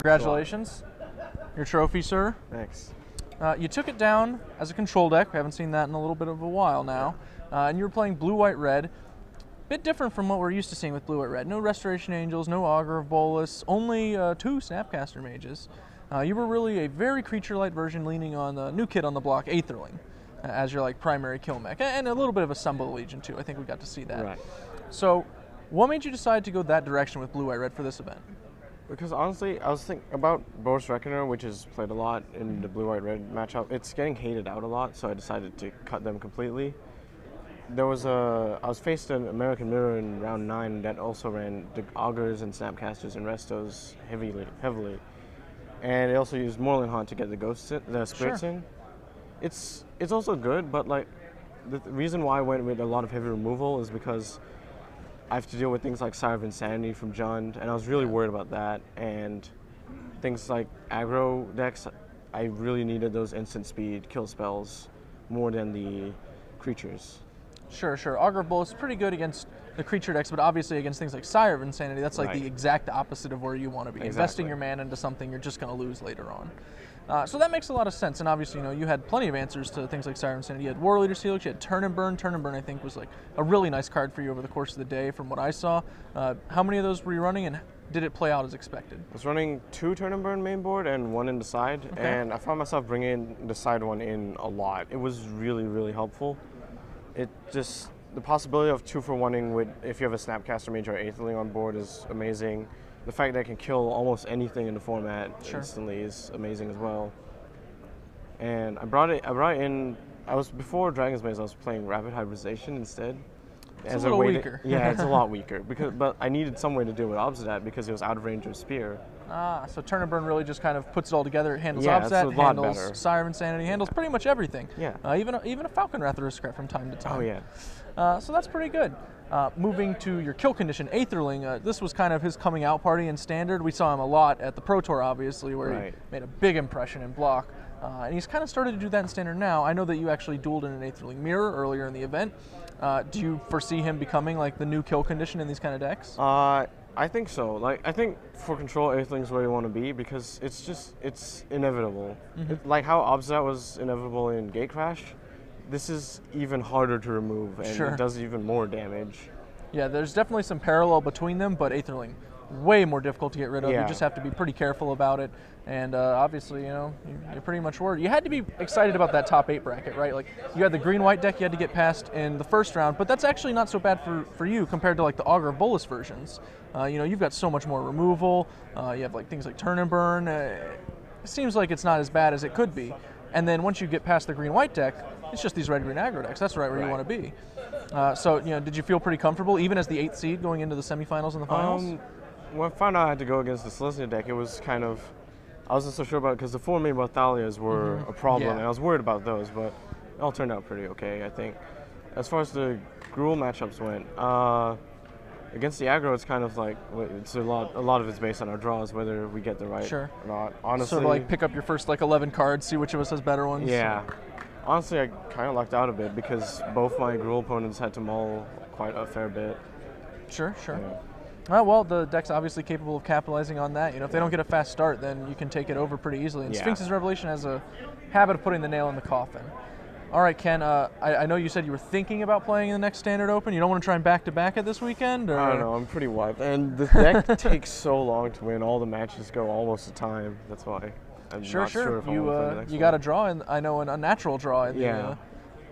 Congratulations. Your trophy, sir. Thanks. You took it down as a control deck. We haven't seen that in a little bit of a while now. And you were playing blue, white, red. Bit different from what we're used to seeing with blue, white, red. No Restoration Angels, no Augur of Bolus, only 2 Snapcaster Mages. You were really a very creature-light version, leaning on the new kid on the block, Aetherling, as your primary kill mech, and a little bit of a Sumbul Legion too. I think we got to see that. Right. So, what made you decide to go that direction with blue, white, red for this event? Because honestly, I was thinking about Boris Reckoner, which is played a lot in the blue, white, red matchup. It's getting hated out a lot, so I decided to cut them completely. I was faced an American Mirror in round 9 that also ran the Augurs and Snapcasters and Restos heavily. And it also used Moorland Haunt to get the spirits in. It's also good, but the reason why I went with a lot of heavy removal is because I have to deal with things like Sire of Insanity from Jund, and I was really worried about that. And things like aggro decks, I really needed those instant speed kill spells more than the creatures. Sure. Augur of Bolus is pretty good against the creature decks, but obviously against things like Sire of Insanity, that's the exact opposite of where you want to be. Exactly. Investing your mana into something you're just going to lose later on. So that makes a lot of sense, and obviously, you had plenty of answers to things like Sire of Insanity. You had War Leader's Helix, you had Turn and Burn. Turn and Burn, I think, was a really nice card for you over the course of the day, from what I saw. How many of those were you running, and did it play out as expected? I was running 2 Turn and Burn main board and 1 in the side, and I found myself bringing the side one in a lot. It was really, really helpful. The possibility of 2-for-1ing with, if you have a Snapcaster Mage or Aetherling on board, is amazing. The fact that I can kill almost anything in the format instantly is amazing as well. And I brought in. Before Dragon's Maze, I was playing Rapid Hybridization instead. It's a little weaker. Yeah, it's a lot weaker but I needed some way to deal with Obsidat because it was out of range of Spear. So Turn and Burn really just kind of puts it all together. It handles it's a Obsidat, lot handles better. Sire of Insanity, handles pretty much everything. Yeah. Even a Falcon Wrath Aristocrat from time to time. Oh yeah. So that's pretty good. Moving to your kill condition, Aetherling, this was kind of his coming out party in Standard. We saw him a lot at the Pro Tour, obviously, where he made a big impression in block. And he's kind of started to do that in Standard now. I know that you actually dueled in an Aetherling Mirror earlier in the event. Do you foresee him becoming the new kill condition in these kind of decks? I think so. I think for control, Aetherling's where you want to be because it's inevitable. Like how Obsidat was inevitable in Gatecrash, this is even harder to remove and it does even more damage. Yeah, there's definitely some parallel between them, but Aetherling, way more difficult to get rid of. You just have to be pretty careful about it. And obviously, you're pretty much worried. You had to be excited about that top 8 bracket, right? You had the green-white deck you had to get past in the first round, but that's actually not so bad for you compared to the Augur of Bolus versions. You've got so much more removal. You have things like Turn and Burn. It seems like it's not as bad as it could be. And then once you get past the green-white deck, it's just these red-green aggro decks. That's right where you want to be. So, did you feel pretty comfortable, even as the 8th seed going into the semifinals and the finals? When I found out I had to go against the Selesnya deck, it was kind of, I wasn't so sure about it because the 4 main Barthalias were a problem, and I was worried about those, but it all turned out pretty okay, I think. As far as the Gruul matchups went, against the aggro, it's kind of it's a lot of it's based on our draws, whether we get the right or not. Honestly, so pick up your first 11 cards, see which of us has better ones. Yeah. Honestly, I kind of lucked out a bit because both my Gruul opponents had to mull quite a fair bit. Sure. Yeah. Well, the deck's obviously capable of capitalizing on that. If they don't get a fast start, then you can take it over pretty easily. And Sphinx's Revelation has a habit of putting the nail in the coffin. All right, Ken, I know you said you were thinking about playing in the next Standard Open. You don't want to try and back-to-back it this weekend? Or? I don't know. I'm pretty wiped. And the deck takes so long to win. All the matches go almost a time. That's why I'm not sure if I want to play the next You one. got a draw, a natural draw in the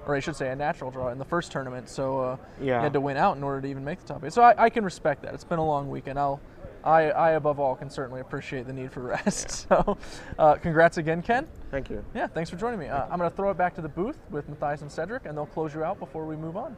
or I should say a natural draw in the first tournament, so you had to win out in order to even make the top 8. So I can respect that. It's been a long weekend. I above all can certainly appreciate the need for rest. So congrats again, Ken. Thank you. Yeah, thanks for joining me. I'm going to throw it back to the booth with Matthias and Cedric, and they'll close you out before we move on.